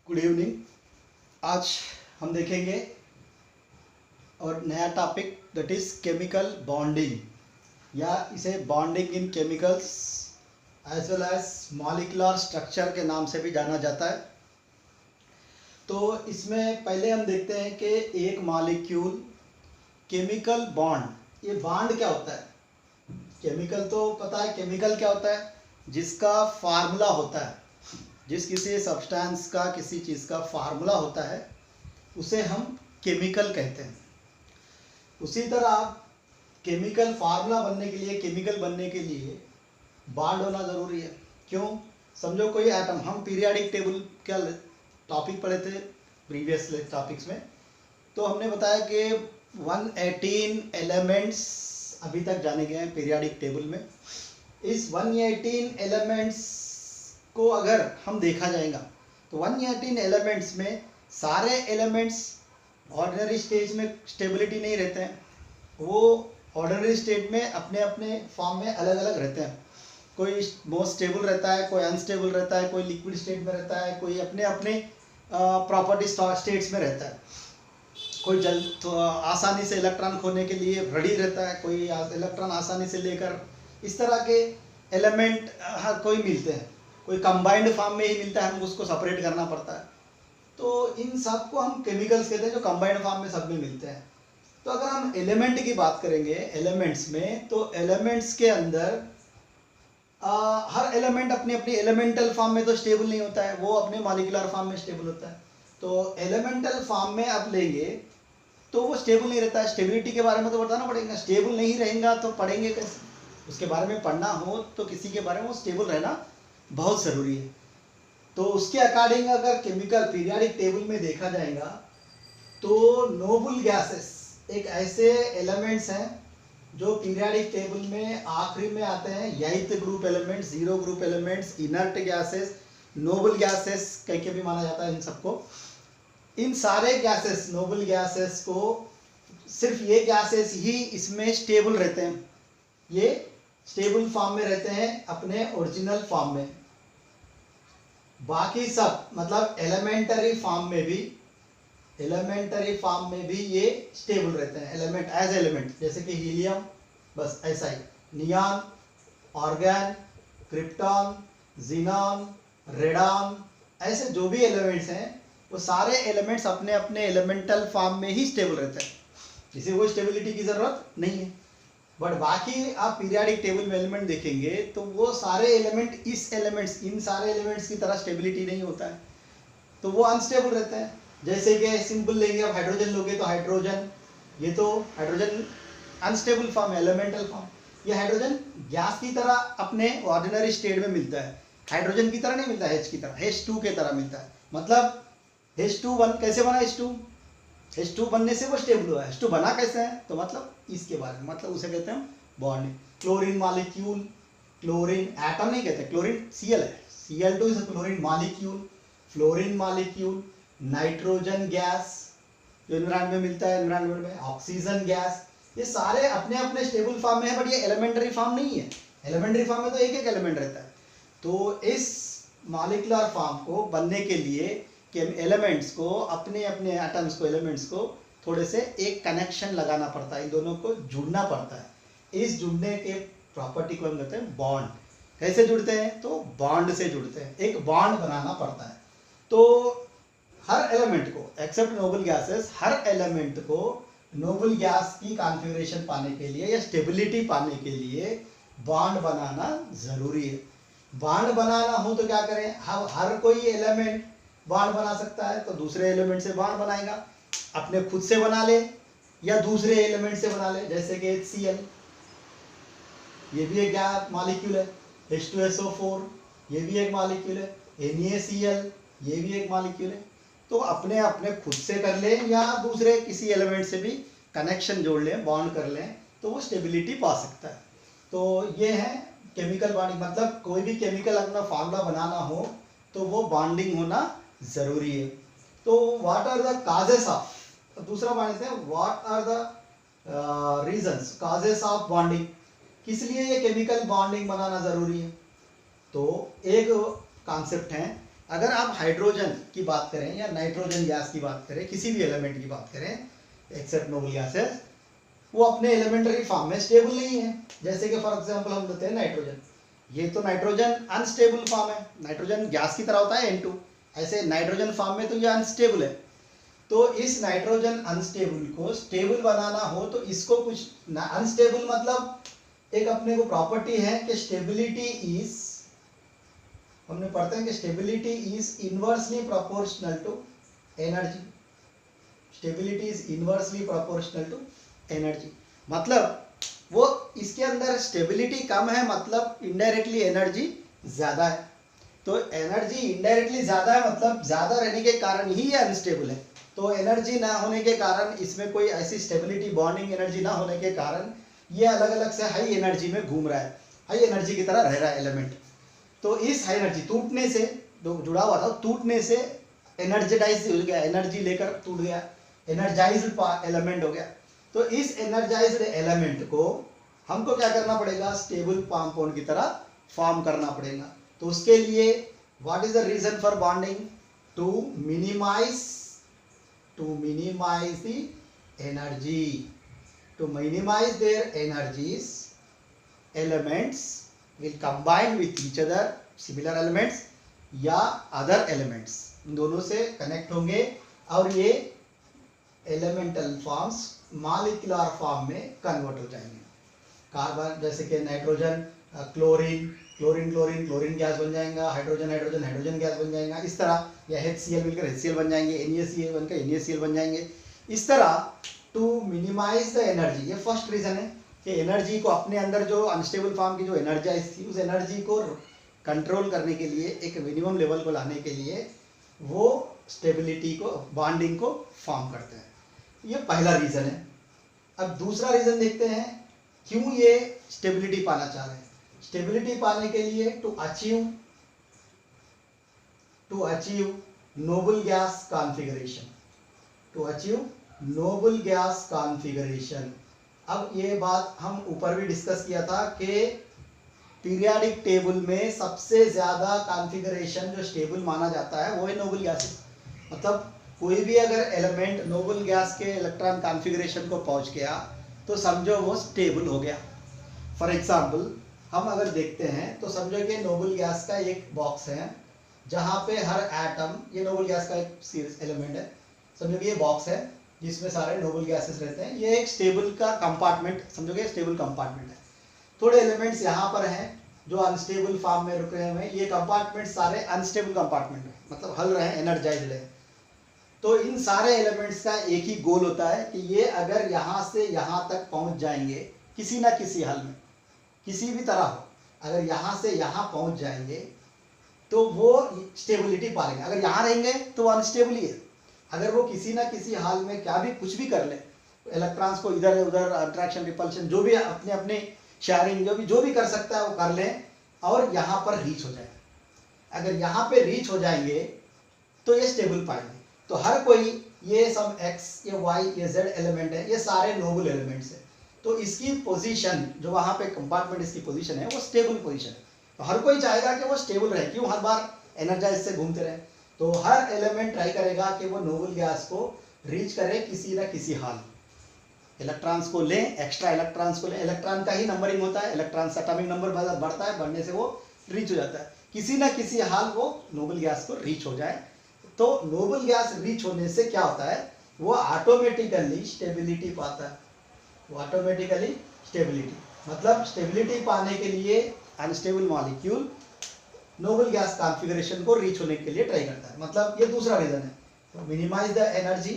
Good evening. आज हम देखेंगे और नया topic that is chemical bonding या इसे bonding in chemicals as well as molecular structure के नाम से भी जाना जाता है। तो इसमें पहले हम देखते हैं कि एक मॉलिक्यूल केमिकल बॉन्ड, ये बॉन्ड क्या होता है। केमिकल तो पता है, केमिकल क्या होता है, जिसका फार्मूला होता है, जिस किसी सब्सटेंस का किसी चीज़ का फार्मूला होता है उसे हम केमिकल कहते हैं। उसी तरह आप केमिकल फार्मूला बनने के लिए, केमिकल बनने के लिए बॉन्ड होना ज़रूरी है। क्यों? समझो कोई एटम, हम पीरियाडिक टेबल का टॉपिक पढ़े थे प्रीवियस टॉपिक्स में, तो हमने बताया कि 118 एलिमेंट्स अभी तक जाने गए हैं पीरियाडिक टेबल में। इस 118 एलिमेंट्स को अगर हम देखा जाएगा तो 118 एलिमेंट्स में सारे एलिमेंट्स ऑर्डिनरी स्टेज में स्टेबिलिटी नहीं रहते हैं। वो ऑर्डिनरी स्टेट में अपने अपने फॉर्म में अलग अलग रहते हैं। कोई मोस्ट स्टेबल रहता है, कोई अनस्टेबल रहता है, कोई लिक्विड स्टेट में रहता है, कोई अपने अपने प्रॉपर्टी स्टेट्स में रहता है। कोई तो आसानी से इलेक्ट्रॉन खोने के लिए रेडी रहता है, कोई इलेक्ट्रॉन आसानी से लेकर, इस तरह के एलिमेंट हर कोई मिलते हैं। कोई कंबाइंड फॉर्म में ही मिलता है, हमको उसको सेपरेट करना पड़ता है। तो इन सब को हम केमिकल्स कहते हैं, जो कंबाइंड फॉर्म में सब में मिलते हैं। तो अगर हम एलिमेंट की बात करेंगे एलिमेंट्स में, तो एलिमेंट्स के अंदर हर एलिमेंट अपनी अपनी एलिमेंटल फॉर्म में तो स्टेबल नहीं होता है, वो अपने मॉलिक्यूलर फॉर्म में स्टेबल होता है। तो एलिमेंटल फॉर्म में आप लेंगे तो वो स्टेबल नहीं रहता है। स्टेबिलिटी के बारे में तो बताना पड़ेगा, स्टेबल नहीं रहेगा तो पढ़ेंगे कैसे। उसके बारे में पढ़ना हो तो किसी के बारे में वो स्टेबल रहना बहुत ज़रूरी है। तो उसके अकॉर्डिंग अगर केमिकल पीरियाडिक टेबल में देखा जाएगा तो नोबल गैसेस एक ऐसे एलिमेंट्स हैं जो पीरियाडिक टेबल में आखिरी में आते हैं। यही group elements, zero group elements, inert gases, noble gases कह के भी माना जाता है इन सबको। इन सारे गैसेस, नोबल गैसेस को, सिर्फ ये गैसेस ही इसमें स्टेबल रहते हैं। ये स्टेबल फॉर्म में रहते हैं अपने ओरिजिनल फॉर्म में। बाकी सब मतलब एलिमेंटरी फॉर्म में भी ये स्टेबल रहते हैं। एलिमेंट एज एलिमेंट, जैसे कि हीलियम, बस ऐसा ही, neon, argon, krypton, xenon, radon, ऐसे जो भी एलिमेंट्स हैं वो सारे एलिमेंट्स अपने अपने एलिमेंटल फॉर्म में ही स्टेबल रहते हैं। किसी को स्टेबिलिटी की जरूरत नहीं है। बट बाकी आप पीरियाडिक टेबल में एलिमेंट देखेंगे तो वो सारे एलिमेंट इन सारे एलिमेंट्स की तरह स्टेबिलिटी नहीं होता है, तो वो अनस्टेबल रहते हैं। जैसे कि सिंपल लेंगे, आप हाइड्रोजन लोगे तो हाइड्रोजन, ये तो हाइड्रोजन अनस्टेबल फॉर्म है, एलिमेंटल फॉर्म। ये हाइड्रोजन गैस की तरह अपने ऑर्डिनरी स्टेट में मिलता है, हाइड्रोजन की तरह नहीं मिलता है, H की तरह, H2 के तरह मिलता है। मतलब H2 कैसे बना, H2 बनने से वो स्टेबल हुआ है। H2 बना कैसे है, तो मतलब इसके बारे में, मतलब उसे कहते हैं bond. Chlorine molecule, chlorine atom नहीं कहते, क्लोरीन Cl है, Cl2 is chlorine molecule, fluorine molecule, nitrogen gas जो एनवायरनमेंट में मिलता है, एनवायरनमेंट में ऑक्सीजन गैस, ये सारे अपने अपने स्टेबल फॉर्म में है, बट ये एलिमेंटरी फॉर्म नहीं है। एलिमेंटरी फॉर्म में तो एक एक एलिमेंट रहता है। तो इस मॉलिक्यूलर फॉर्म को बनने के लिए कि एलिमेंट्स को, अपने अपने एटम्स को, एलिमेंट्स को थोड़े से एक कनेक्शन लगाना पड़ता है, इन दोनों को जुड़ना पड़ता है। इस जुड़ने के प्रॉपर्टी को हम कहते हैं बॉन्ड। कैसे जुड़ते हैं, तो बॉन्ड से जुड़ते हैं, एक बॉन्ड बनाना पड़ता है। तो हर एलिमेंट को एक्सेप्ट नोबल गैसेस, हर एलिमेंट को नोबल गैस की कॉन्फ़िगरेशन पाने के लिए या स्टेबिलिटी पाने के लिए बॉन्ड बनाना ज़रूरी है। बॉन्ड बनाना हो तो क्या करें, हर कोई एलिमेंट बॉन्ड बना सकता है, तो दूसरे एलिमेंट से बॉन्ड बनाएगा, अपने खुद से बना ले या दूसरे एलिमेंट से बना ले। जैसे कि HCl, ये भी एक गैस मॉलिक्यूल है, H2SO4 ये भी एक मॉलिक्यूल है, NaCl ये भी एक मॉलिक्यूल है। तो अपने अपने खुद से कर ले या दूसरे किसी एलिमेंट से भी कनेक्शन जोड़ लें, बॉन्ड कर लें, तो वो स्टेबिलिटी पा सकता है। तो ये है केमिकल बॉन्डिंग। मतलब कोई भी केमिकल अपना फार्मूला बनाना हो तो वो बॉन्डिंग होना ज़रूरी है। तो what are the causes of, दूसरा पॉइंट है what are the reasons, causes of bonding, किस लिए ये केमिकल बॉन्डिंग बनाना ज़रूरी है। तो एक कॉन्सेप्ट है अगर आप हाइड्रोजन की बात करें या नाइट्रोजन गैस की बात करें, किसी भी एलिमेंट की बात करें एक्सेप्ट नोबल गैसेस, वो अपने एलिमेंटरी फॉर्म में स्टेबल नहीं है। जैसे कि फॉर एग्जांपल हम लेते हैं नाइट्रोजन, ये तो नाइट्रोजन अनस्टेबल फॉर्म है, नाइट्रोजन गैस की तरह होता है N2, ऐसे नाइट्रोजन फॉर्म में तो ये अनस्टेबल है। तो इस नाइट्रोजन अनस्टेबल को स्टेबल बनाना हो तो इसको कुछ अनस्टेबल मतलब एक अपने को प्रॉपर्टी है कि स्टेबिलिटी इज, हमने पढ़ते हैं कि stability is inversely proportional to energy, stability is inversely proportional to energy, मतलब वो इसके अंदर स्टेबिलिटी कम है, मतलब इनडायरेक्टली एनर्जी ज्यादा है। तो एनर्जी इनडायरेक्टली ज्यादा है मतलब ज्यादा रहने के कारण ही ये अनस्टेबल है। तो एनर्जी ना होने के कारण, इसमें कोई ऐसी स्टेबिलिटी बॉन्डिंग एनर्जी ना होने के कारण ये अलग अलग से हाई एनर्जी में घूम रहा है, हाई एनर्जी की तरह रह रहा है एलिमेंट। तो इस हाई एनर्जी टूटने से, जो जुड़ा हुआ था टूटने से एनर्जेटाइज हो गया, एनर्जी लेकर टूट गया, एनर्जाइज्ड एलिमेंट हो गया। तो इस एनर्जाइज्ड एलिमेंट को हमको क्या करना पड़ेगा, स्टेबल कंपाउंड की तरह फॉर्म करना पड़ेगा। तो उसके लिए what is the reason for bonding, to minimize the energy, to minimize their energies, elements will combine with each other, similar elements या अदर एलिमेंट्स, इन दोनों से कनेक्ट होंगे और ये एलिमेंटल फॉर्म्स मॉलिक्यूलर फॉर्म में कन्वर्ट हो जाएंगे। कार्बन जैसे कि nitrogen chlorine, chlorine chlorine chlorine gas बन जाएगा, हाइड्रोजन हाइड्रोजन हाइड्रोजन गैस बन जाएगा इस तरह, या HCl मिलकर HCl बन जाएंगे, NaCl बनकर NaCl बन जाएंगे इस तरह। टू मिनिमाइज द एनर्जी, ये फर्स्ट रीजन है कि एनर्जी को अपने अंदर जो अनस्टेबल फॉर्म की जो एनर्जाइज थी उस एनर्जी को कंट्रोल करने के लिए, एक मिनिमम लेवल को लाने के लिए वो स्टेबिलिटी को, बॉन्डिंग को फॉर्म करते हैं। ये पहला रीजन है। अब दूसरा रीजन देखते हैं क्यों ये स्टेबिलिटी पाना चाह रहे हैं। स्टेबिलिटी पाने के लिए to achieve noble gas configuration, to achieve noble gas configuration. अब ये बात हम ऊपर भी डिस्कस किया था कि पीरियोडिक टेबल में सबसे ज्यादा कॉन्फ़िगरेशन जो स्टेबल माना जाता है वो है नोबल गैसेस। मतलब कोई भी अगर एलिमेंट नोबल गैस के इलेक्ट्रॉन कॉन्फ़िगरेशन को पहुंच गया तो समझो वो स्टेबल हो गया। फॉर एग्जांपल हम अगर देखते हैं तो समझो कि नोबल गैस का एक बॉक्स है जहाँ पे हर एटम, ये नोबल गैस का एक सीरीज एलिमेंट है, समझो कि ये बॉक्स है जिसमें सारे नोबल गैसेस रहते हैं, ये एक स्टेबल का कंपार्टमेंट, समझो कि स्टेबल कंपार्टमेंट है। थोड़े एलिमेंट्स यहाँ पर हैं जो अनस्टेबल फॉर्म में रुके हुए हैं, ये कंपार्टमेंट सारे अनस्टेबल कंपार्टमेंट है, मतलब हल रहे हैं, एनर्जाइज्ड है। तो इन सारे एलिमेंट्स का एक ही गोल होता है कि ये अगर यहाँ से यहाँ तक पहुँच जाएंगे किसी ना किसी हल में, किसी भी तरह हो, अगर यहाँ से यहाँ पहुँच जाएंगे तो वो स्टेबिलिटी पालेंगे। अगर यहाँ रहेंगे तो वो अनस्टेबल ही है। अगर वो किसी ना किसी हाल में क्या भी कुछ भी कर ले, इलेक्ट्रॉन्स को इधर उधर अट्रैक्शन रिपल्शन जो भी अपने अपने शेयरिंग जो भी कर सकता है वो कर लें और यहाँ पर रीच हो जाए। अगर यहाँ पे रीच हो जाएंगे तो ये स्टेबल पाएंगे। तो हर कोई, ये सब x, ये y, ये z एलिमेंट है, ये सारे नोबल एलिमेंट्स है। तो इसकी पोजीशन जो वहाँ पे कंपार्टमेंट इसकी पोजीशन है वो स्टेबल पोजीशन है। तो हर कोई चाहेगा कि वो स्टेबल रहे, क्यों, हर बार एनर्जाइज से घूमते रहे। तो हर एलिमेंट ट्राई करेगा कि वो नोबल गैस को रीच करे किसी ना किसी हाल, इलेक्ट्रॉन्स को लें, एक्स्ट्रा इलेक्ट्रॉन्स को लें, इलेक्ट्रॉन का ही नंबरिंग होता है, इलेक्ट्रॉन का एटॉमिक नंबर बढ़ता है, बढ़ने से वो रीच हो जाता है, किसी ना किसी हाल वो नोबल गैस को रीच हो जाए। तो नोबल गैस रीच होने से क्या होता है, वो ऑटोमेटिकली स्टेबिलिटी पाता है, वो ऑटोमेटिकली स्टेबिलिटी, मतलब स्टेबिलिटी पाने के लिए unstable molecule Nobel gas configuration को रीच होने के लिए ट्राई करता है। मतलब ये दूसरा रीजन है, तो मिनिमाइज द एनर्जी।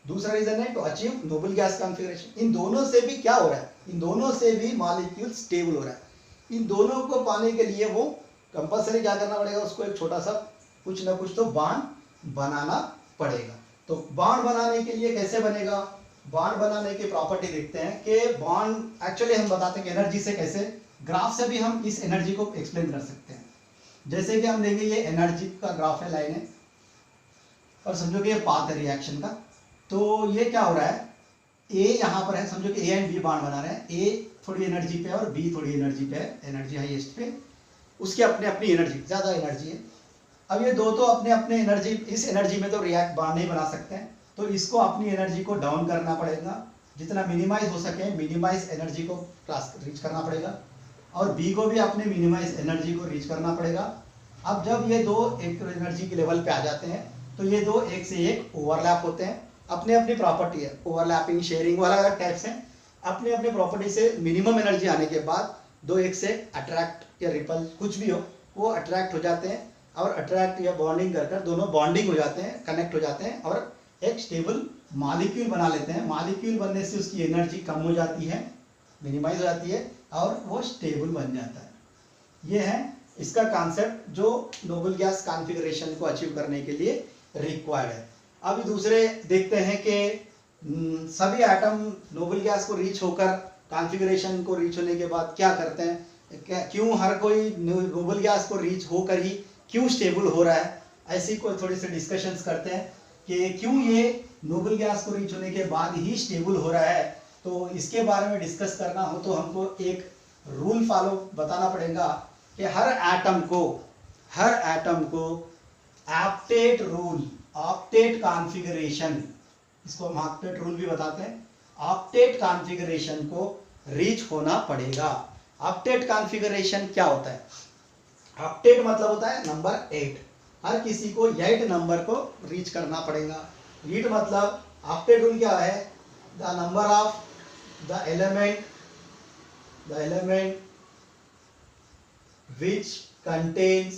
दूसरा रीजन है to achieve noble gas configuration. इन दोनों से भी क्या हो रहा है, इन दोनों से भी मॉलिक्यूल स्टेबल हो रहा है। इन दोनों को पाने के लिए वो कंपल्सरी क्या करना पड़ेगा, उसको एक छोटा सा कुछ ना कुछ तो बॉन्ड बनाना पड़ेगा। तो बॉन्ड बनाने के लिए कैसे बनेगा, बॉन्ड बनाने की प्रॉपर्टी देखते हैं कि बॉन्ड एक्चुअली हम बताते हैं कि एनर्जी से कैसे, ग्राफ से भी हम इस एनर्जी को एक्सप्लेन कर सकते हैं। जैसे कि हम देंगे ये एनर्जी का ग्राफ है, लाइन है, और समझो कि ये पाथ है रिएक्शन का। तो ये क्या हो रहा है, ए यहाँ पर है, समझो कि ए एंड बी बॉन्ड बना रहे हैं, ए थोड़ी एनर्जी पे है और बी थोड़ी एनर्जी पे है, एनर्जी हाईएस्ट पे, उसकी अपनी अपनी एनर्जी, ज़्यादा एनर्जी है। अब ये दो तो अपने अपने एनर्जी, इस एनर्जी में तो रिएक्ट बांड नहीं बना सकते हैं, तो इसको अपनी एनर्जी को डाउन करना पड़ेगा, जितना मिनिमाइज हो सके मिनिमाइज एनर्जी को रीच करना पड़ेगा, और बी को भी अपने मिनिमाइज एनर्जी को रीच करना पड़ेगा। अब जब ये दो एक एनर्जी के लेवल पे आ जाते हैं तो ये दो एक से एक ओवरलैप होते हैं, अपने अपनी प्रॉपर्टी है, ओवरलैपिंग शेयरिंग अलग अलग टाइप्स हैं, अपने अपने प्रॉपर्टी से मिनिमम एनर्जी आने के बाद दो एक से अट्रैक्ट या रिपल कुछ भी हो वो अट्रैक्ट हो जाते हैं, और अट्रैक्ट या बॉन्डिंग कर कर दोनों बॉन्डिंग हो जाते हैं, कनेक्ट हो जाते हैं और एक स्टेबल मॉलिक्यूल बना लेते हैं। मॉलिक्यूल बनने से उसकी एनर्जी कम हो जाती है, मिनिमाइज हो जाती है और वो स्टेबल बन जाता है। ये है इसका कॉन्सेप्ट जो नोबल गैस कॉन्फ़िगरेशन को अचीव करने के लिए रिक्वायर्ड है। अभी दूसरे देखते हैं कि सभी एटम नोबल गैस को रीच होकर कॉन्फ़िगरेशन को रीच होने के बाद क्या करते हैं, क्यों हर कोई नोबल गैस को रीच होकर ही क्यों स्टेबल हो रहा है, ऐसी कोई थोड़ी सी डिस्कशंस करते हैं कि क्यों ये नोबल गैस को रीच होने के बाद ही स्टेबल हो रहा है। तो इसके बारे में डिस्कस करना हो तो हमको एक रूल फॉलो बताना पड़ेगा कि हर एटम को ऑक्टेट रूल, ऑक्टेट कॉन्फ़िगरेशन, इसको हम ऑक्टेट रूल भी बताते हैं, ऑक्टेट कॉन्फ़िगरेशन को रीच होना पड़ेगा। ऑक्टेट कॉन्फ़िगरेशन क्या होता है? ऑक्टेट मतलब होता है नंबर 8, हर किसी को 8 नंबर को रीच करना पड़ेगा। 8 मतलब ऑक्टेट रूल क्या है? The number of the element which contains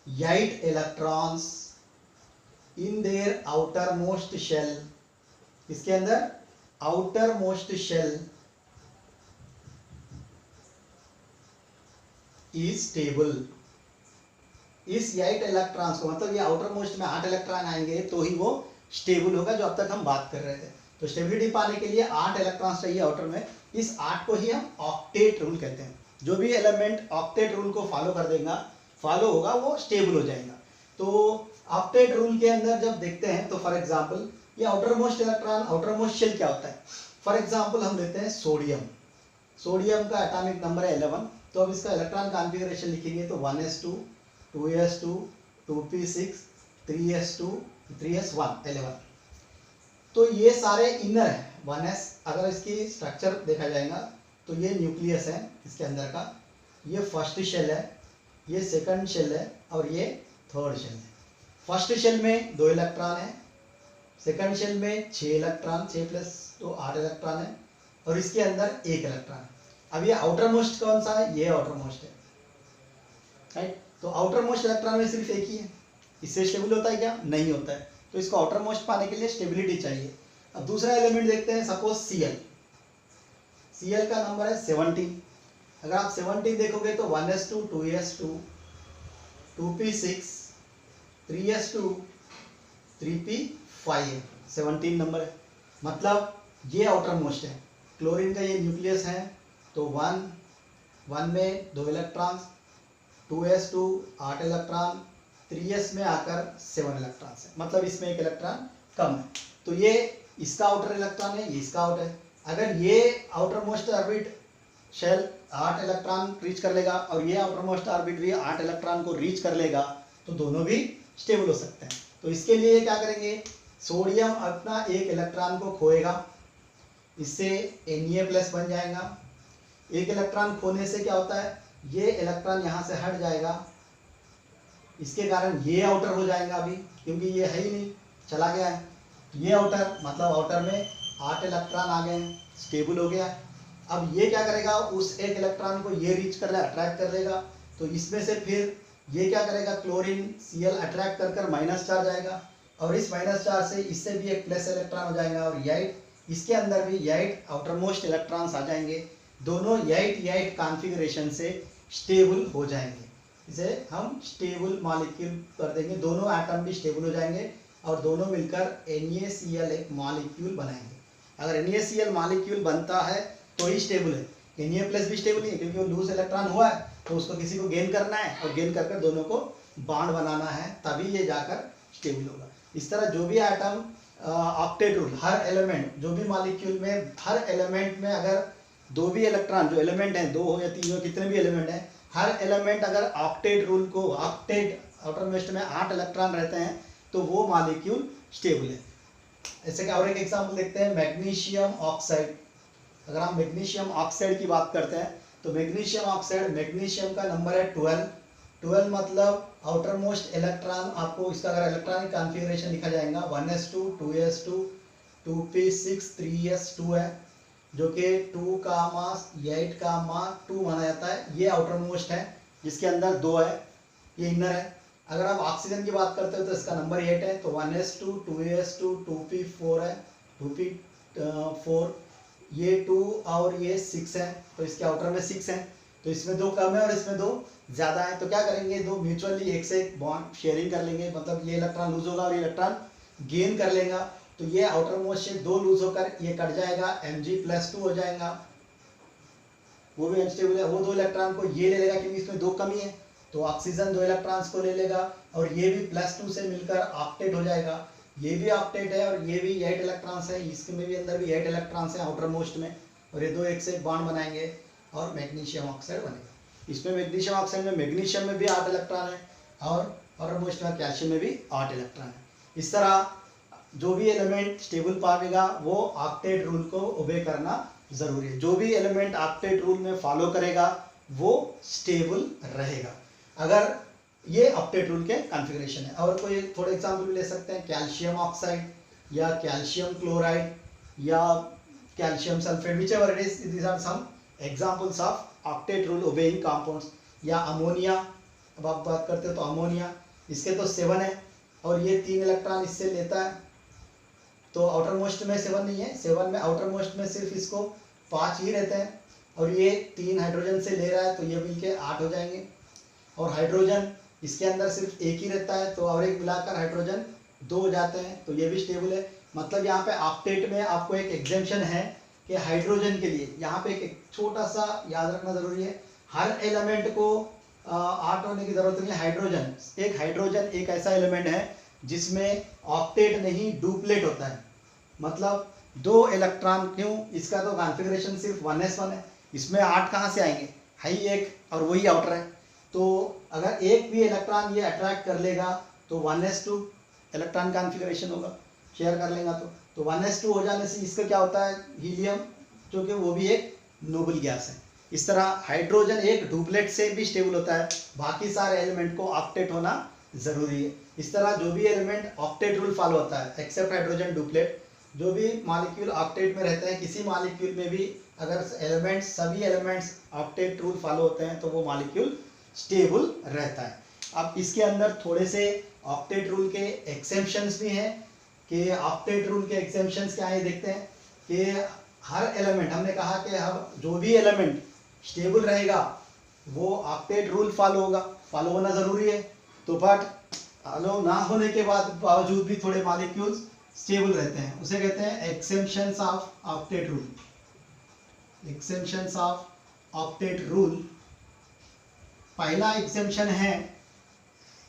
8 electrons in their outermost shell, इसके अंदर outermost shell is stable। इस 8 इलेक्ट्रॉन्स को, मतलब ये आउटर मोस्ट में 8 इलेक्ट्रॉन आएंगे तो ही वो स्टेबल होगा, जो अब तक हम बात कर रहे थे। तो स्टेबिलिटी पाने के लिए 8 इलेक्ट्रॉन्स चाहिए आउटर में, इस 8 को ही हम ऑक्टेट रूल कहते हैं। जो भी एलिमेंट ऑक्टेट रूल को फॉलो होगा वो स्टेबल हो जाएगा। तो ऑक्टेट रूल के अंदर जब देखते हैं तो फॉर एग्जांपल ये outermost electron, outermost shell क्या होता है? फॉर एग्जांपल हम लेते हैं सोडियम का एटॉमिक नंबर है 11, तो अब इसका इलेक्ट्रॉन कॉन्फ़िगरेशन लिखेंगे तो 1s2 2s2 2p6 3s2 3s1 11। तो ये सारे इनर है 1s। अगर इसकी स्ट्रक्चर देखा जाएगा तो ये न्यूक्लियस है इसके अंदर का, ये फर्स्ट शेल है, ये सेकंड शेल है और ये थर्ड शेल है। फर्स्ट शेल में 2 इलेक्ट्रॉन है, सेकंड शेल में 6 इलेक्ट्रॉन, 6 प्लस 2 8 इलेक्ट्रॉन है, और इसके अंदर 1 इलेक्ट्रॉन है। अब ये आउटर मोस्ट कौन सा है? ये आउटर मोस्ट है, राइट। तो आउटर मोस्ट इलेक्ट्रॉन में सिर्फ एक ही है, इससे स्टेबल होता है क्या? नहीं होता है। तो इसको आउटर मोस्ट पाने के लिए स्टेबिलिटी चाहिए। अब दूसरा एलिमेंट देखते हैं, सपोज Cl का नंबर है 17। अगर आप 17 देखोगे तो 1s2 2s2 2p6 3s2 3p5 17 number है, मतलब ये आउटर मोस्ट है। क्लोरीन का ये न्यूक्लियस है तो 1 में 2 इलेक्ट्रॉन, 2s2 8 इलेक्ट्रॉन, 3s में आकर 7 इलेक्ट्रॉन है, मतलब इसमें 1 इलेक्ट्रॉन कम है। तो ये इसका आउटर इलेक्ट्रॉन है, ये इसका आउटर है। अगर ये outermost orbit shell 8 electron reach कर लेगा और ये आउटर मोस्ट ऑर्बिट भी 8 इलेक्ट्रॉन को रीच कर लेगा तो दोनों भी स्टेबल हो सकते हैं। तो इसके लिए क्या करेंगे? सोडियम अपना 1 इलेक्ट्रॉन को खोएगा, इससे Na+ बन जाएगा। 1 इलेक्ट्रॉन खोने से क्या होता है? ये इलेक्ट्रॉन यहाँ से हट जाएगा, इसके कारण ये आउटर हो जाएगा अभी, क्योंकि ये है ही नहीं, चला गया है। ये आउटर मतलब आउटर में 8 इलेक्ट्रॉन आ गए, स्टेबल हो गया। अब ये क्या करेगा? उस 1 इलेक्ट्रॉन को ये रीच कर ले, अट्रैक्ट कर लेगा, तो इसमें से फिर ये क्या करेगा? क्लोरीन Cl अट्रैक्ट कर माइनस चार्ज आएगा, और इस माइनस चार्ज से इससे भी एक प्लस इलेक्ट्रॉन हो जाएगा, और 8 इसके अंदर भी 8 आउटर मोस्ट इलेक्ट्रॉन्स आ जाएंगे। दोनों 8 कॉन्फ़िगरेशन से स्टेबल हो जाएंगे, इसे हम स्टेबल मॉलिक्यूल कर देंगे, दोनों एटम भी स्टेबल हो जाएंगे और दोनों मिलकर NaCl एक मॉलिक्यूल बनाएंगे। अगर NaCl मॉलिक्यूल बनता है तो ही स्टेबल है, Na+ भी स्टेबल नहीं है क्योंकि वो लूज इलेक्ट्रॉन हुआ है, तो उसको किसी को गेन करना है और गेन कर दोनों को बॉन्ड बनाना है, तभी ये जाकर स्टेबल होगा। इस तरह जो भी एटम ऑक्टेट रूल, हर एलिमेंट जो भी मॉलिक्यूल में, हर एलिमेंट में अगर 2 भी इलेक्ट्रॉन, जो एलिमेंट हैं 2 हो या 3 हो, कितने भी एलिमेंट हैं, हर एलिमेंट अगर ऑक्टेट रूल को, ऑक्टेट आउटरमोस्ट में 8 इलेक्ट्रॉन रहते हैं तो वो मॉलिक्यूल स्टेबल है। ऐसे और एक एग्जांपल देखते हैं, मैग्नीशियम ऑक्साइड। अगर हम मैग्नीशियम ऑक्साइड की बात करते हैं तो मैग्नीशियम ऑक्साइड, मैग्नीशियम का नंबर है 12। 12 मतलब आउटरमोस्ट इलेक्ट्रॉन, आपको इसका अगर इलेक्ट्रॉनिक कॉन्फ़िगरेशन लिखा जाएगा 1s2 2s2 2p6 3s2 है, जो कि 2 का मास 8 का मास 2 माना जाता है। ये आउटरमोस्ट है जिसके अंदर 2 है, ये इनर है। अगर आप ऑक्सीजन की बात करते हो तो इसका नंबर 8 है, तो 1s2 2s2 2p4 है, 2p4, ये 2 और ये 6 है, तो इसके आउटर में 6 है, तो इसमें 2 कम है और इसमें 2 ज़्यादा है। तो क्या करेंगे, 2 म्यूचुअली एक से एक बॉन्ड शेयरिंग कर लेंगे, मतलब ये इलेक्ट्रॉन लूज होगा और ये इलेक्ट्रॉन गेन कर लेगा, तो ये आउटर मोस्ट से 2 लूज होकर ये कट जाएगा, Mg+2 हो जाएगा, वो भी अनस्टेबल है। वो 2 इलेक्ट्रॉन को ये ले लेगा क्योंकि इसमें 2 कमी है, तो ऑक्सीजन 2 इलेक्ट्रॉन्स को ले लेगा और ये भी +2 से मिलकर ऑक्टेट हो जाएगा। ये भी ऑक्टेट है और ये भी 8 इलेक्ट्रॉन्स है, इसमें भी अंदर भी 8 इलेक्ट्रॉन्स हैं आउटर मोस्ट में, और ये 2 एक से एक बॉन्ड बनाएंगे और मैग्नीशियम ऑक्साइड बनेगा। इसमें मैग्नीशियम ऑक्साइड में मैग्नीशियम में भी 8 इलेक्ट्रॉन है और आउटर मोस्ट में कैल्शियम में भी 8 इलेक्ट्रॉन है। इस तरह जो भी एलिमेंट स्टेबल पावेगा वो ऑक्टेट रूल को ओबे करना जरूरी है। जो भी एलिमेंट ऑक्टेट रूल में फॉलो करेगा वो स्टेबल रहेगा, अगर ये ऑक्टेट रूल के कॉन्फ़िगरेशन है। और कोई थोड़े एग्जांपल भी ले सकते हैं, कैल्शियम ऑक्साइड या कैल्शियम क्लोराइड या calcium sulphate, whichever it is, these are some examples of octet rule obeying compounds. या अमोनिया, अब आप बात करते हो तो अमोनिया, इसके तो 7 है और ये 3 इलेक्ट्रॉन इससे लेता है, तो आउटर मोस्ट में 7 नहीं है, 7 में आउटर मोस्ट में सिर्फ इसको 5 ही रहते हैं, और ये 3 हाइड्रोजन से ले रहा है तो ये मिलके 8 हो जाएंगे। और हाइड्रोजन इसके अंदर सिर्फ एक ही रहता है, तो और एक मिलाकर हाइड्रोजन 2 हो जाते हैं, तो ये भी स्टेबल है। मतलब यहाँ पे ऑक्टेट में आपको एक एग्जेम्पशन है कि हाइड्रोजन के लिए यहाँ पे एक छोटा सा याद रखना जरूरी है, हर एलिमेंट को 8 होने की जरूरत नहीं है। हाइड्रोजन एक ऐसा एलिमेंट है जिसमें ऑक्टेट नहीं डुप्लेट होता है, मतलब 2 इलेक्ट्रॉन, क्यों, इसका तो कॉन्फ़िगरेशन सिर्फ 1s1 है, इसमें 8 कहाँ से आएंगे, है ही एक और वही आउटर है, तो अगर एक भी इलेक्ट्रॉन ये अट्रैक्ट कर लेगा तो 1s2 इलेक्ट्रॉन कॉन्फ़िगरेशन होगा, शेयर कर लेगा, तो 1s2 हो जाने से इसका क्या होता है, हीलियम, जो कि वो भी एक नोबल गैस है। इस तरह हाइड्रोजन एक डुप्लेट से भी स्टेबल होता है, बाकी सारे एलिमेंट को ऑक्टेट होना जरूरी है। इस तरह जो भी एलिमेंट ऑक्टेट रूल फॉलो होता है एक्सेप्ट हाइड्रोजन डुप्लेट, जो भी मॉलिक्यूल ऑक्टेट में रहते हैं, किसी मॉलिक्यूल में भी अगर सभी एलिमेंट्स ऑक्टेट रूल फॉलो होते हैं तो वो मॉलिक्यूल स्टेबल रहता है। अब इसके अंदर थोड़े से ऑक्टेट रूल के एक्सेप्शंस भी हैं, कि ऑक्टेट रूल के एक्सेप्शंस क्या है देखते हैं। कि हर एलिमेंट, हमने कहा कि हम जो भी एलिमेंट स्टेबल रहेगा वो ऑक्टेट रूल फॉलो होना जरूरी है, तो बट फॉलो ना होने के बावजूद भी थोड़े मॉलिक्यूल्स स्टेबल रहते हैं, उसे कहते हैं exceptions of octet rule. Exceptions of octet rule, पहला एक्सेप्शन है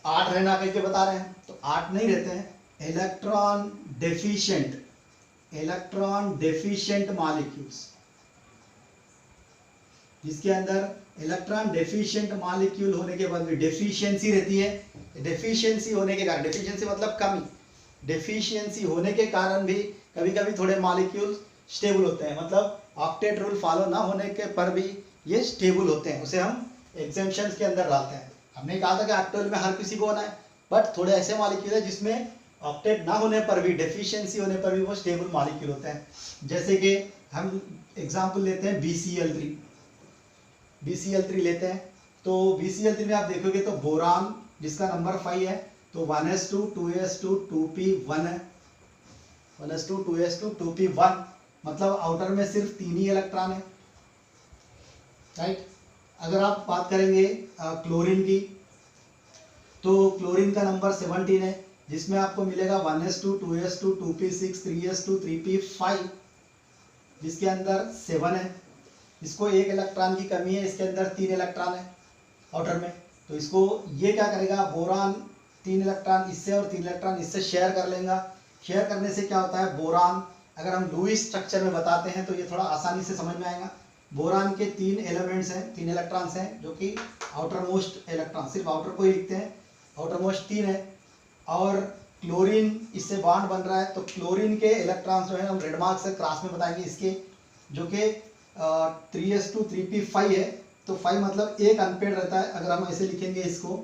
8 रहना करके बता रहे हैं, तो 8 नहीं रहते हैं, इलेक्ट्रॉन डेफिशिएंट मॉलिक्यूल्स, जिसके अंदर इलेक्ट्रॉन डेफिशिएंट मॉलिक्यूल होने के बाद भी डेफिशिएंसी रहती है। डेफिशिएंसी होने के कारण, डेफिशिएंसी मतलब कमी, डेफिशिएंसी होने के कारण भी कभी कभी थोड़े मॉलिक्यूल स्टेबल होते हैं, मतलब ऑक्टेट रूल फॉलो ना होने के पर भी ये स्टेबल होते हैं, उसे हम एग्जेम्पशंस के अंदर डालते हैं। हमने कहा था कि ऑक्टेट में हर किसी को होना है, बट थोड़े ऐसे मॉलिक्यूल है जिसमें ऑक्टेट ना होने पर भी, डेफिशिएंसी होने पर भी वो स्टेबल मॉलिक्यूल होते हैं। जैसे कि हम एग्जाम्पल लेते हैं BCl3 लेते हैं, तो BCl3 में आप देखोगे तो बोरान जिसका नंबर 5 है, तो 1s2 2s2 2p1 है, 1s2 2s2 2p1, मतलब आउटर में सिर्फ 3 ही इलेक्ट्रॉन है, राइट। अगर आप बात करेंगे क्लोरीन की, तो क्लोरीन का नंबर 17 है, जिसमें आपको मिलेगा 1s2 2s2 2p6 3s2 3p5, जिसके अंदर 7 है। इसको 1 इलेक्ट्रॉन की कमी है, इसके अंदर 3 इलेक्ट्रॉन है आउटर में, तो इसको ये क्या करेगा, बोरान 3 इलेक्ट्रॉन इससे और 3 इलेक्ट्रॉन इससे शेयर कर लेगा। शेयर करने से क्या होता है, बोरान अगर हम लुईस स्ट्रक्चर में बताते हैं तो ये थोड़ा आसानी से समझ में आएगा। बोरान के 3 एलिमेंट्स हैं, 3 इलेक्ट्रॉन्स हैं, जो कि आउटर मोस्ट इलेक्ट्रॉन, सिर्फ आउटर को ही लिखते हैं, आउटर मोस्ट 3 है। और क्लोरीन इससे बॉन्ड बन रहा है, तो क्लोरीन के इलेक्ट्रॉन्स जो है हम रेड मार्क से क्रॉस में बताएंगे इसके, जो कि 3s2 3p5 है। तो 5 मतलब एक अनपेड रहता है। अगर हम ऐसे लिखेंगे इसको,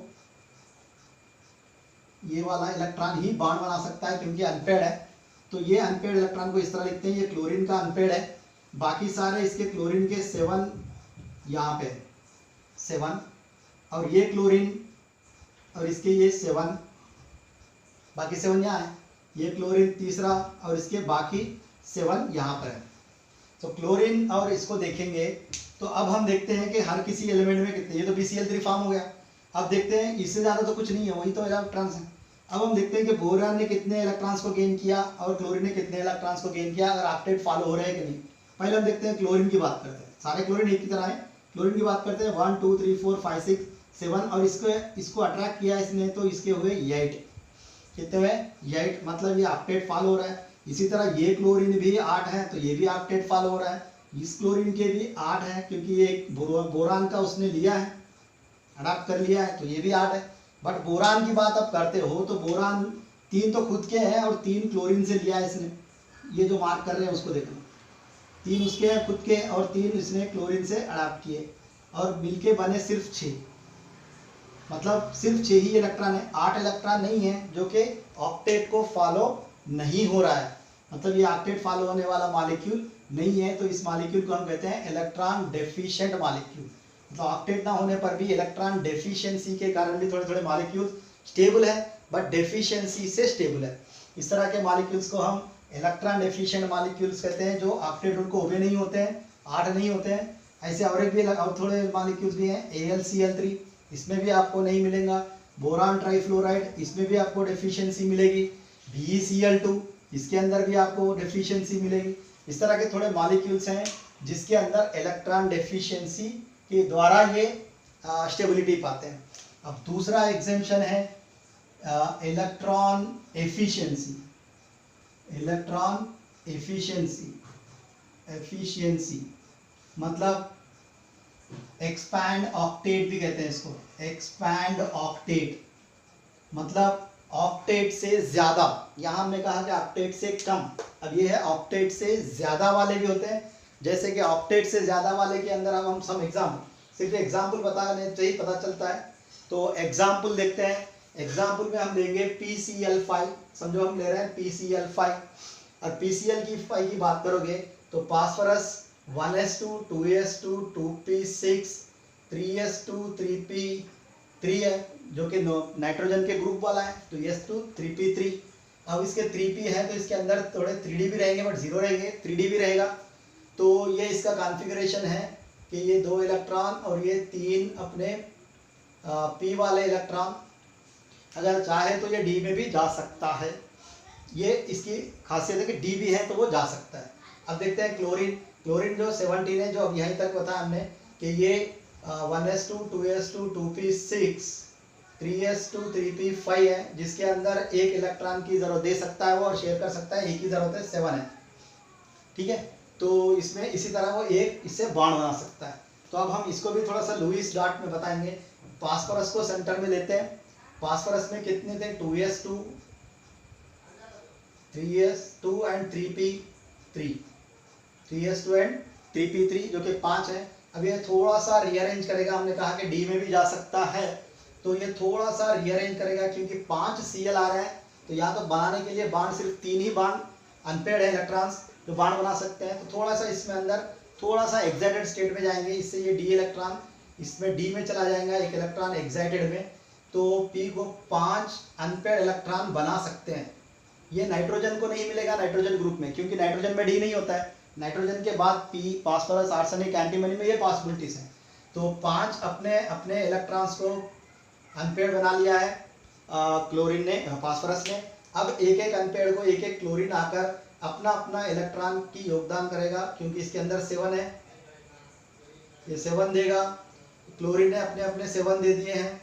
ये वाला इलेक्ट्रॉन ही बॉन्ड बना सकता है क्योंकि अनपेड है। तो ये अनपेड इलेक्ट्रॉन को इस तरह लिखते हैं, ये क्लोरीन का अनपेड है। बाकी सारे इसके क्लोरीन के 7 यहाँ पे 7, और ये क्लोरीन और इसके ये 7, बाकी 7 यहाँ है। ये क्लोरीन तीसरा और इसके बाकी 7 यहाँ पर है। तो क्लोरीन और इसको देखेंगे तो अब हम देखते हैं कि हर किसी एलिमेंट में कितने, ये तो BCl3 फॉर्म हो गया। अब देखते हैं, इससे ज़्यादा तो कुछ नहीं है, वही तो इलेक्ट्रॉन्स हैं। अब हम देखते हैं कि बोरान ने कितने इलेक्ट्रॉन्स को गेन किया और क्लोरीन ने कितने इलेक्ट्रॉन्स को गेन किया, अगर ऑक्टेट फॉलो हो रहे हैं कि नहीं। पहले हम देखते हैं क्लोरीन की बात करते हैं, सारे क्लोरीन एक की तरह है। क्लोरीन की बात करते हैं 1 2 3 4 5 6 7, और इसको अट्रैक्ट किया इसने, तो इसके हुए 8। कितने हुए? 8, मतलब ये ऑक्टेट फॉलो हो रहा है। इसी तरह ये क्लोरीन भी 8 है, तो ये भी ऑक्टेट फॉलो हो रहा है। इस क्लोरीन के भी 8 है, क्योंकि ये एक बोरान का उसने लिया है, अडॉप्ट कर लिया है, तो ये भी 8 है। बट बोरान की बात अब करते हो तो बोरान 3 तो खुद के हैं और 3 क्लोरीन से लिया है इसने। ये जो मार्क कर रहे हैं उसको देखो, 3 उसके हैं खुद के और 3 इसने क्लोरीन से अडॉप्ट किए, और मिलके बने सिर्फ 6। मतलब सिर्फ 6 ही इलेक्ट्रॉन है, 8 इलेक्ट्रॉन नहीं है, जो कि ऑक्टेट को फॉलो नहीं हो रहा है। मतलब ये ऑक्टेट फॉलो होने वाला मॉलिक्यूल नहीं है, तो इस मॉलिक्यूल को हम कहते हैं इलेक्ट्रॉन डेफिशिएंट मॉलिक्यूल। मतलब ऑक्टेट ना होने पर भी इलेक्ट्रॉन डेफिशिएंसी के कारण भी थोड़े थोड़े मॉलिक्यूल स्टेबल है, बट डेफिशिएंसी से स्टेबल है। इस तरह के मॉलिक्यूल्स को हम इलेक्ट्रॉन डेफिशिएंट मॉलिक्यूल्स कहते हैं, जो ऑक्टेट उनको ओबे नहीं होते हैं, 8 नहीं होते हैं। ऐसे और एक भी और थोड़े मॉलिक्यूल्स भी हैं, AlCl3, इसमें भी आपको नहीं मिलेगा। बोरान ट्राइफ्लोराइड, इसमें भी आपको डेफिशिएंसी मिलेगी। BeCl2, इसके अंदर भी आपको डेफिशिएंसी मिलेगी। इस तरह के थोड़े मॉलिक्यूल्स हैं जिसके अंदर इलेक्ट्रॉन डेफिशिएंसी के द्वारा ये स्टेबिलिटी पाते हैं। अब दूसरा एग्जेम्पशन है इलेक्ट्रॉन एफिशिएंसी। इलेक्ट्रॉन एफिशिएंसी मतलब एक्सपैंड ऑक्टेट भी कहते हैं इसको। एक्सपैंड ऑक्टेट मतलब ऑक्टेट से ज्यादा, यहाँ हमने कहा कि ऑक्टेट से कम, अब ये है ऑक्टेट से ज्यादा वाले भी होते हैं। जैसे कि ऑक्टेट से ज्यादा वाले के अंदर अब हम सब सिर्फ एग्जाम्पल बताने से ही पता चलता है। तो एग्जाम्पल देखते हैं। एग्जाम्पल में हम लेंगे PCl5, समझो हम ले रहे हैं PCl5, और PCl5 की बात करोगे तो phosphorus 1s2 2s2 2p6 3s2 3p3 है, जो कि नाइट्रोजन के ग्रुप वाला है, तो s2 3p3। अब इसके 3p है तो इसके अंदर थोड़े 3d भी रहेंगे, बट 0 रहेंगे, 3d भी रहेगा। तो ये इसका कॉन्फ़िगरेशन है कि ये 2 इलेक्ट्रॉन और ये 3 अपने p वाले इलेक्ट्रॉन, अगर चाहे तो ये d में भी जा सकता है। ये इसकी खासियत है कि d भी है तो वो जा सकता है। अब देखते हैं क्लोरीन जो 17 है, जो अब यहीं तक बताया हमने कि ये 1s2 2s2 2p6 3s2 3p5 है, जिसके अंदर एक इलेक्ट्रॉन की जरूरत दे सकता है वो, और शेयर कर सकता है, एक ही जरूरत है 7 है। ठीक है, तो इसमें इसी तरह वो एक इससे बॉन्ड बना सकता है। तो अब हम इसको भी थोड़ा सा लुईस डॉट में बताएंगे। फास्फोरस को सेंटर में लेते हैं। फास्फोरस में कितने थे? 2s2 3s2 and 3p3, 3s2 and 3p3, जो कि 5 है। अब ये थोड़ा सा रीअरेंज करेगा, हमने कहा कि डी में भी जा सकता है, तो ये थोड़ा सा रीअरेंज करेगा क्योंकि 5 Cl आ रहे हैं, तो या तो बनाने के लिए बॉन्ड सिर्फ 3 ही बॉन्ड अनपेड है इलेक्ट्रॉन्स जो बॉन्ड बना सकते हैं, तो थोड़ा सा इसमें अंदर थोड़ा सा एक्साइटेड स्टेट में जाएंगे, इससे ये डी इलेक्ट्रॉन इसमें डी में चला जाएगा, एक इलेक्ट्रॉन एक्साइटेड में, तो P को 5 अनपेड इलेक्ट्रॉन बना सकते हैं। ये नाइट्रोजन को नहीं मिलेगा नाइट्रोजन ग्रुप में, क्योंकि नाइट्रोजन में डी नहीं होता है। नाइट्रोजन के बाद P, फास्फोरस, आर्सेनिक, एंटीमनी में ये पॉसिबिलिटीज हैं। तो 5 अपने अपने इलेक्ट्रॉन्स को अनपेड बना लिया है क्लोरीन ने, फास्फोरस ने। अब एक एक अनपेड को एक एक क्लोरीन आकर अपना अपना इलेक्ट्रॉन की योगदान करेगा, क्योंकि इसके अंदर 7 है, ये 7 देगा। क्लोरीन ने अपने अपने 7 दे दिए हैं,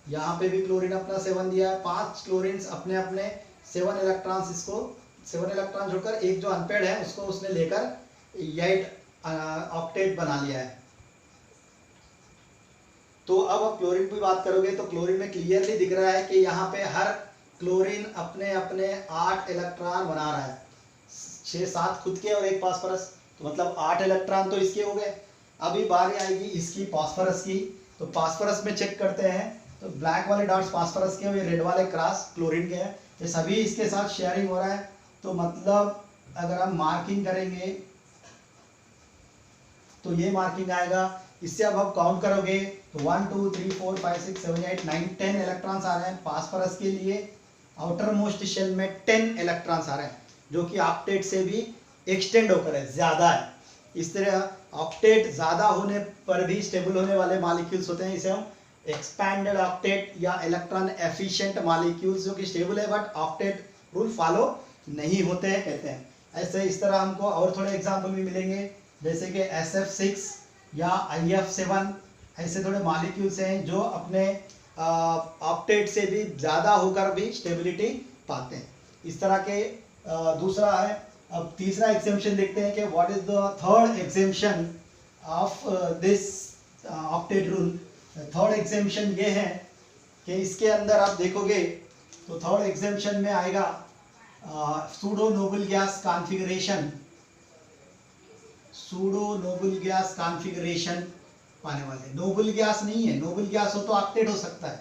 यहाँ पे भी क्लोरीन अपना 7 दिया है। 5 क्लोरीन अपने अपने 7 इलेक्ट्रॉन्स, इसको 7 इलेक्ट्रॉन छोड़कर एक जो अनपेड है उसको उसने लेकर 8 ऑक्टेट बना लिया है। तो अब आप क्लोरीन की बात करोगे तो क्लोरीन में क्लियरली दिख रहा है कि यहाँ पे हर क्लोरीन अपने अपने 8 इलेक्ट्रॉन बना रहा है, 6-7 खुद के और एक फास्फोरस, तो मतलब 8 इलेक्ट्रॉन तो इसके हो गए। अभी बारी आएगी इसकी फास्फोरस की, तो फास्फोरस में चेक करते हैं, तो ब्लैक वाले डॉट्स फास्फोरस के और ये रेड वाले क्रॉस क्लोरीन के हैं, ये सभी इसके साथ शेयरिंग हो रहा है। तो मतलब अगर हम मार्किंग करेंगे तो ये मार्किंग आएगा। इससे अब आप काउंट करोगे तो 1 2 3 4 5 6 7 8 9 10 इलेक्ट्रॉन्स आ रहे हैं फास्फोरस के लिए। आउटर मोस्ट शेल में 10 इलेक्ट्रॉन्स आ रहे हैं, जो कि ऑक्टेट से भी एक्सटेंड होकर है, ज्यादा है। इस तरह ऑक्टेट ज्यादा होने पर भी स्टेबल होने वाले मॉलिक्यूल्स होते हैं, इसे हम एक्सपैंडेड ऑक्टेट या इलेक्ट्रॉन एफिशिएंट मॉलिक्यूल्स, जो कि स्टेबल है बट ऑक्टेट रूल फॉलो नहीं होते हैं, कहते हैं। ऐसे इस तरह हमको और थोड़े एग्जाम्पल भी मिलेंगे, जैसे कि SF6 या IF7, ऐसे थोड़े मॉलिक्यूल्स हैं जो अपने ऑक्टेट से भी ज़्यादा होकर भी स्टेबिलिटी पाते हैं। इस तरह के दूसरा है। अब तीसरा एग्जेम्पशन देखते हैं कि what is the third exemption of this octet rule. Third exemption ये है कि इसके अंदर आप देखोगे तो थर्ड एग्जेम्पशन में आएगा pseudo Nobel gas configuration. Pseudo Nobel gas configuration पाने वाले, नोबल गैस नहीं है, नोबल गैस हो तो ऑक्टेट हो सकता है,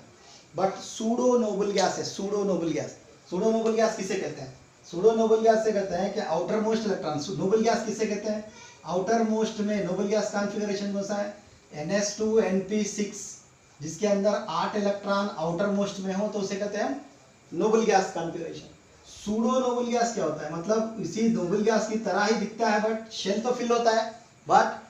बट सूडो नोबल गैस है। Pseudo noble gas, pseudo noble gas किसे कहते हैं? सूडो नोबल गैस से कहते हैं कि outer most electron. Noble gas किसे कहते हैं? आउटर मोस्ट में नोबल गैस कॉन्फ़िगरेशन कौन सा है? NH2NP6, जिसके अंदर 8 इलेक्ट्रॉन आउटर मोस्ट में हो तो उसे कहते हैं Nobel gas configuration. Pseudo noble gas क्या होता है? मतलब इसी नोबल गैस की तरह ही दिखता है, बट शेल तो फिल होता है, बट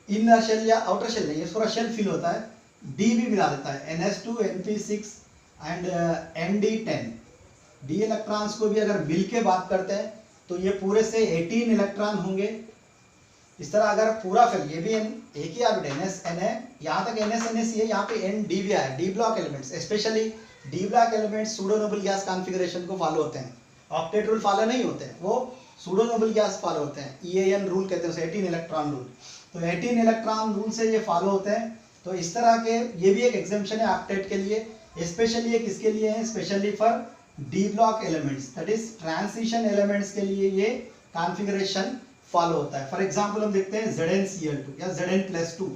इनर शेल या आउटर शेल नहीं, पूरा शेल फिल होता है। डी भी मिला देता है, NH2NP6 and ND10। D electrons को भी अगर मिल के बात करते हैं तो ये पूरे से 18 इलेक्ट्रॉन होंगे। इस तरह अगर पूरा फिल, ये भी एक ही ऑर्बिट NS-Na, यहाँ तक NS-NS है, यहाँ पे ND भी आया। D block elements, specially D block elements pseudo Nobel gas configuration को फॉलो होते हैं, ऑक्टेट रूल फॉलो नहीं होते हैं, वो सूडो नोबल गैस फॉलो होते हैं। EAN रूल कहते हैं उसे, 18 इलेक्ट्रॉन रूल। तो 18 इलेक्ट्रॉन रूल से ये फॉलो होते हैं। तो इस तरह के ये भी एक एग्जेम्पशन है ऑक्टेट के लिए। स्पेशली ये किसके लिए है? Specially for D block elements, that is transition elements के लिए ये कॉन्फ़िगरेशन फॉलो होता है। फॉर एग्जांपल हम देखते हैं ZnCl2 या Zn+2।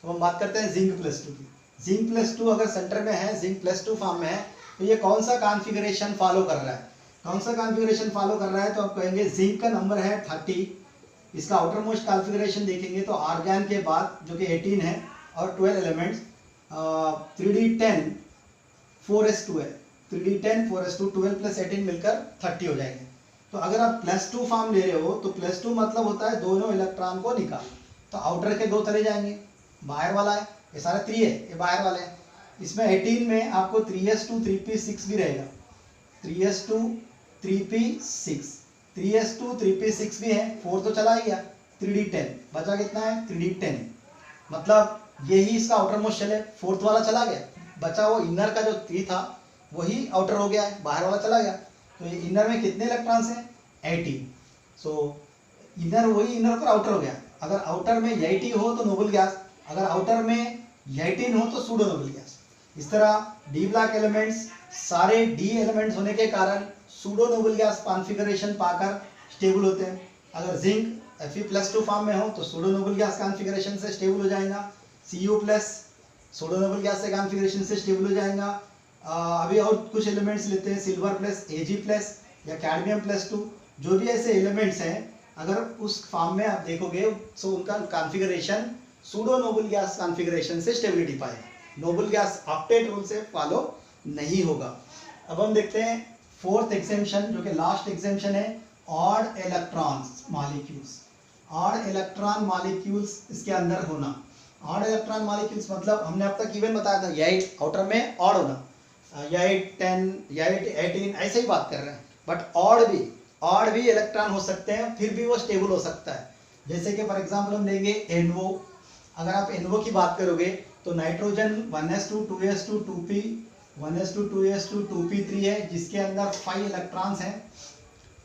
तो हम बात करते हैं जिंक+2 की। जिंक+2 अगर सेंटर में है, जिंक+2 फॉर्म में है, तो ये कौन सा कॉन्फ़िगरेशन फॉलो कर रहा है? कौन सा कॉन्फ़िगरेशन फॉलो कर रहा है? तो आप कहेंगे जिंक का नंबर है 30। इसका आउटर मोस्ट कॉन्फ़िगरेशन देखेंगे तो आर्गन के बाद जो कि 18 है और 12 एलिमेंट्स, 3D10 4s2 है। 3D10 4s2, 12 + 18 मिलकर 30 हो जाएंगे। तो अगर आप +2 फॉर्म ले रहे हो तो +2 मतलब होता है दोनों इलेक्ट्रॉन को निकाल, तो आउटर के 2 चले जाएंगे, बाहर वाला है, ये सारे 3 है, ये बाहर वाले हैं। इसमें 18 में आपको 3s2 3p6 भी रहेगा, 3s2 3p6, 3s2 3p6 भी है, 4 तो चला ही गया, 3D10 बचा कितना है? 3D10, मतलब यही इसका आउटर मोस्ट शेल है। 4th वाला चला गया, बचा वो इनर का जो 3 था वही आउटर हो गया है, बाहर वाला चला गया। तो ये इनर में कितने इलेक्ट्रॉन्स हैं? 18। सो इनर वही इनर पर आउटर हो गया। अगर आउटर में 80 हो तो नोबल गैस, अगर आउटर में 18 हो तो सूडो नोबल गैस। इस तरह डी ब्लॉक एलिमेंट्स सारे डी एलिमेंट्स होने के कारण सूडो नोबल गैस कॉन्फ़िगरेशन पाकर स्टेबल होते हैं। अगर जिंक Fe+2 फॉर्म में हो तो सूडो नोबल गैस कॉन्फ़िगरेशन से स्टेबल हो जाएगा। Cu+ सूडो नोबल गैस से कॉन्फ़िगरेशन से स्टेबल हो जाएगा। अभी और कुछ एलिमेंट्स लेते हैं, Ag+ Ag+ या कैडमियम+2, जो भी ऐसे एलिमेंट्स हैं, अगर उस फॉर्म में आप देखोगे तो उनका configuration pseudo Nobel gas configuration से स्टेबिलिटी पाएगा, नोबल गैस ऑक्टेट रूल से फॉलो नहीं होगा। अब हम देखते हैं 4th एग्जेम्पशन, जो कि लास्ट एग्जेम्पशन है, odd electrons molecules. Odd electron molecules इसके अंदर होना। ऑड इलेक्ट्रॉन मॉलिक्यूल्स मतलब हमने अब तक इवन बताया था, 8 आउटर में ऑड होना, 8 10 8 18 ऐसे ही बात कर रहे हैं, बट ऑड भी इलेक्ट्रॉन हो सकते हैं, फिर भी वो स्टेबल हो सकता है। जैसे कि फॉर एग्जांपल हम लेंगे NO। अगर आप NO की बात करोगे तो nitrogen 1s2 2s2 2p 1s2 2s2 2p3 है, जिसके अंदर 5 इलेक्ट्रॉन्स हैं।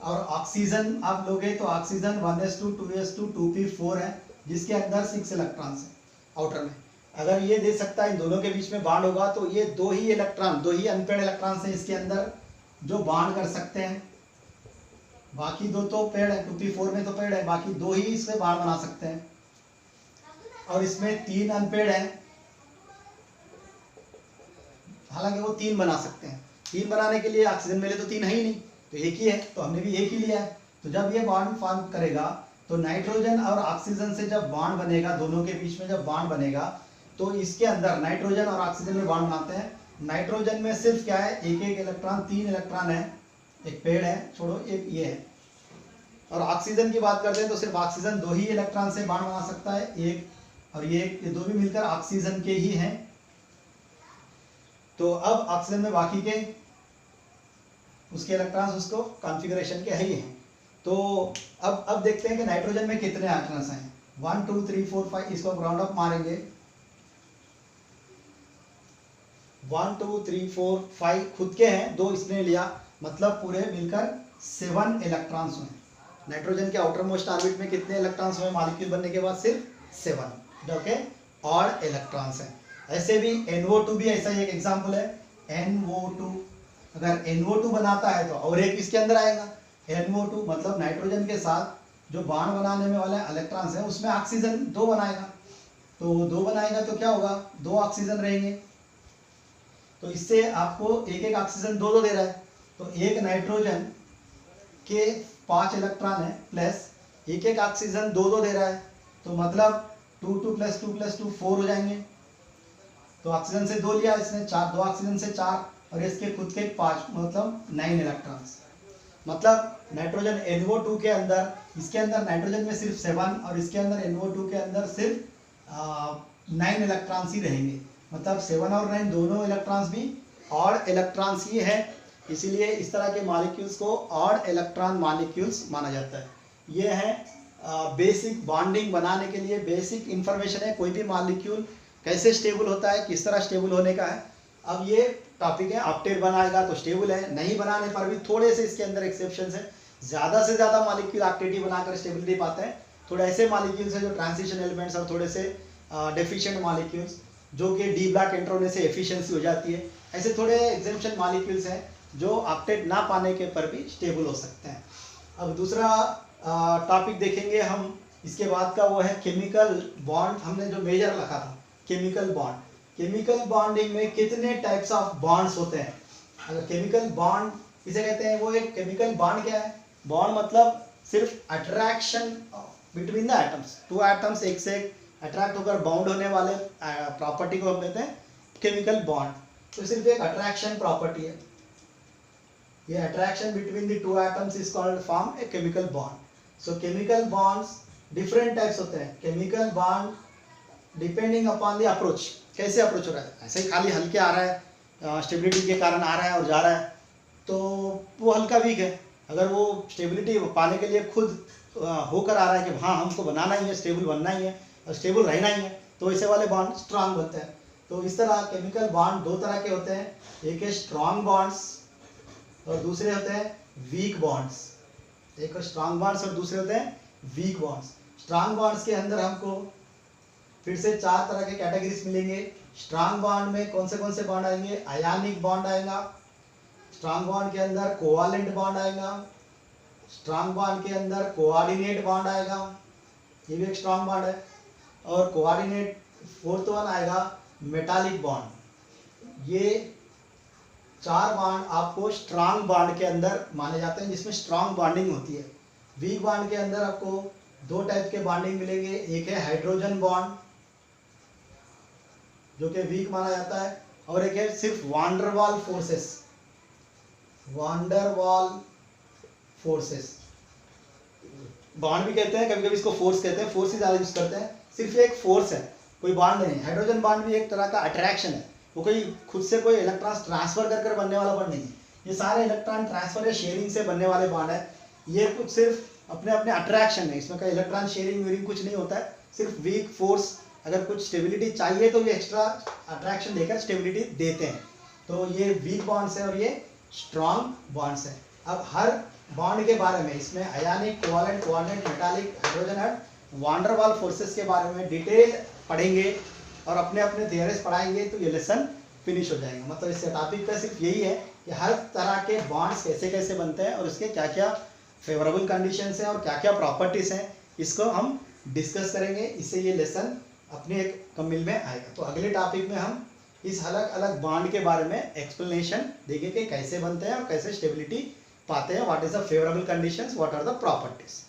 और ऑक्सीजन आप लोगे तो ऑक्सीजन 1s2 2s2 2p4 है, जिसके अंदर 6 इलेक्ट्रॉन्स है आउटर में। अगर ये दे सकता है इन दोनों के बीच में बॉन्ड होगा तो ये दो ही अनपेड इलेक्ट्रॉन्स हैं इसके अंदर जो बॉन्ड कर सकते हैं। बाकी दो तो पेड है, 2p4 में तो पेड है, बाकी दो ही इसमें बॉन्ड बना सकते हैं। और इसमें 3 अनपेड है, हालांकि वो 3 बना सकते हैं। 3 बनाने के लिए ऑक्सीजन में तो 3 है ही नहीं, तो एक ही है, तो हमने भी एक ही लिया है। तो जब ये बॉन्ड फॉर्म करेगा तो नाइट्रोजन और ऑक्सीजन से जब बॉन्ड बनेगा, दोनों के बीच में जब बॉन्ड बनेगा तो इसके अंदर नाइट्रोजन और ऑक्सीजन में बॉन्ड बनाते हैं। नाइट्रोजन में सिर्फ क्या है, एक इलेक्ट्रॉन, 3 इलेक्ट्रॉन है, एक पेड़ है, छोड़ो एक ये है। और ऑक्सीजन की बात करते हैं तो सिर्फ ऑक्सीजन 2 ही इलेक्ट्रॉन से बॉन्ड बना सकता है, एक और ये दो भी मिलकर ऑक्सीजन के ही हैं। तो अब ऑक्सीजन में बाकी के उसके इलेक्ट्रॉन्स उसको कॉन्फ़िगरेशन के ही हैं। तो अब देखते हैं कि नाइट्रोजन में कितने एटम्स हैं। 1 2 3 4 5, इसको राउंड अप मारेंगे। 1 2 3 4 5 खुद के हैं, 2 इसने लिया, मतलब पूरे मिलकर 7 इलेक्ट्रॉन्स हुए। नाइट्रोजन के आउटर मोस्ट ऑर्बिट में कितने इलेक्ट्रॉन्स हुए मॉलिक्यूल बनने के बाद? सिर्फ 7, जो कि ऑड इलेक्ट्रॉन्स हैं। ऐसे भी NO2 भी ऐसा ही एक एग्जाम्पल है। NO2 अगर NO2 बनाता है तो और एक इसके अंदर आएगा। NO2 मतलब नाइट्रोजन के साथ जो बॉन्ड बनाने में वाले इलेक्ट्रॉन्स हैं उसमें ऑक्सीजन 2 बनाएगा। तो 2 बनाएगा तो क्या होगा, 2 ऑक्सीजन रहेंगे। तो इससे आपको एक ऑक्सीजन 2 दे रहा है। तो एक नाइट्रोजन के 5 इलेक्ट्रॉन है प्लस एक ऑक्सीजन 2 दे रहा है। तो मतलब 2 2 + 2 + 2 4 हो जाएंगे। तो ऑक्सीजन से 2 लिया इसने, 4, 2 ऑक्सीजन से 4 और इसके खुद के 5, मतलब 9 इलेक्ट्रॉन्स। मतलब नाइट्रोजन NO2 के अंदर, इसके अंदर नाइट्रोजन में सिर्फ 7 और इसके अंदर NO2 के अंदर सिर्फ 9 इलेक्ट्रॉन्स ही रहेंगे। मतलब 7 और 9 दोनों इलेक्ट्रॉन्स भी ऑड इलेक्ट्रॉन्स ही है, इसीलिए इस तरह के मॉलिक्यूल्स को ऑड इलेक्ट्रॉन मॉलिक्यूल्स माना जाता है। ये है बेसिक बॉन्डिंग बनाने के लिए बेसिक इंफॉर्मेशन है। कोई भी मॉलिक्यूल कैसे स्टेबल होता है, किस तरह स्टेबल होने का है। अब ये टॉपिक है, ऑक्टेट बनाएगा तो स्टेबल है, नहीं बनाने पर भी थोड़े से इसके अंदर एक्सेप्शन है। ज़्यादा से ज़्यादा मॉलिक्यूल ऑक्टेट ही बनाकर स्टेबिलिटी पाते हैं। थोड़े ऐसे मॉलिक्यूल्स हैं जो ट्रांजिशन एलिमेंट्स और थोड़े से डेफिशिएंट मॉलिक्यूल्स जो कि डी ब्लॉक एंटर होने से एफिशिएंसी हो जाती है। ऐसे थोड़े एग्जेम्पशन मॉलिक्यूल्स हैं जो ऑक्टेट ना पाने के पर भी स्टेबल हो सकते हैं। अब दूसरा टॉपिक देखेंगे हम इसके बाद का, वो है केमिकल बॉन्ड। हमने जो मेजर रखा था केमिकल बॉन्ड, केमिकल बॉन्डिंग में कितने टाइप्स ऑफ बॉन्ड्स होते हैं। अगर केमिकल बॉन्ड किसे कहते हैं, वो एक केमिकल बॉन्ड क्या है, बॉन्ड मतलब सिर्फ attraction between the atoms. 2 atoms एक से एक अट्रैक्ट होकर बाउंड होने वाले प्रॉपर्टी को हम कहते हैं केमिकल बॉन्ड। तो सिर्फ एक अट्रैक्शन प्रॉपर्टी है, ये attraction between the 2 atoms is called form a chemical bond. So chemical bonds different types होते हैं। Chemical bond depending upon the approach, कैसे अप्रोच हो रहा है। ऐसे ही खाली हल्के आ रहा है, स्टेबिलिटी के कारण आ रहा है और जा रहा है, तो वो हल्का वीक है। अगर वो स्टेबिलिटी पाने के लिए खुद होकर आ रहा है कि हाँ हमको बनाना ही है, स्टेबल बनना ही है और स्टेबल रहना ही है, तो ऐसे वाले बॉन्ड स्ट्रांग होते हैं। तो इस तरह केमिकल बॉन्ड 2 तरह के होते हैं, एक है स्ट्रांग बॉन्ड्स और दूसरे होते हैं वीक बॉन्ड्स। एक स्ट्रांग बॉन्ड्स और दूसरे होते हैं वीक बॉन्ड्स। स्ट्रांग बॉन्ड्स के अंदर हमको फिर से 4 तरह के कैटेगरीज मिलेंगे। स्ट्रांग बॉन्ड में कौन से बॉन्ड आएंगे, आयनिक बॉन्ड आएगा, स्ट्रांग बॉन्ड के अंदर कोवालेंट बॉन्ड आएगा, स्ट्रांग बॉन्ड के अंदर कोऑर्डिनेट बॉन्ड आएगा, ये भी एक स्ट्रांग बॉन्ड है, और कोऑर्डिनेट 4th वन आएगा मेटालिक बॉन्ड। ये 4 बॉन्ड आपको स्ट्रांग बॉन्ड के अंदर माने जाते हैं जिसमें स्ट्रांग बॉन्डिंग होती है। वीक बॉन्ड के अंदर आपको 2 टाइप के बॉन्डिंग मिलेंगे, एक है हाइड्रोजन बॉन्ड जो कि वीक माना जाता है, और एक है सिर्फ van der Waal forces. Van der Waal forces bond भी कहते हैं, कभी कभी इसको फोर्स कहते हैं, फोर्स ही ज़्यादा यूज करते हैं। सिर्फ एक फोर्स है, कोई बॉन्ड नहीं। हाइड्रोजन बॉन्ड भी एक तरह का अट्रैक्शन है, वो कोई खुद से कोई इलेक्ट्रॉन ट्रांसफर कर बनने वाला बॉन्ड नहीं है। ये सारे इलेक्ट्रॉन ट्रांसफर या शेयरिंग से बनने वाले बॉन्ड है। ये कुछ सिर्फ अपने अपने अट्रैक्शन है, इसमें कोई इलेक्ट्रॉन शेयरिंग वेयरिंग कुछ नहीं होता है। सिर्फ वीक फोर्स, अगर कुछ स्टेबिलिटी चाहिए तो ये एक्स्ट्रा अट्रैक्शन देकर स्टेबिलिटी देते हैं। तो ये वीक बॉन्ड्स है और ये स्ट्रॉन्ग बॉन्ड्स है। अब हर बॉन्ड के बारे में इसमें ionic, covalent, coordinate, metallic, hydrogen and van der Waals forces के बारे में डिटेल पढ़ेंगे और अपने अपने थियरीज पढ़ाएंगे तो ये लेसन फिनिश हो जाएगा। मतलब इस टॉपिक पे सिर्फ यही है कि हर तरह के बॉन्ड्स कैसे कैसे बनते हैं और उसके क्या क्या फेवरेबल कंडीशंस हैं और क्या क्या प्रॉपर्टीज़ हैं, इसको हम डिस्कस करेंगे। इससे ये लेसन अपने एक कमिल में आएगा। तो अगले टॉपिक में हम इस अलग अलग बॉन्ड के बारे में एक्सप्लेनेशन देंगे कि कैसे बनते हैं और कैसे स्टेबिलिटी पाते हैं, what is the favourable conditions, what are the properties.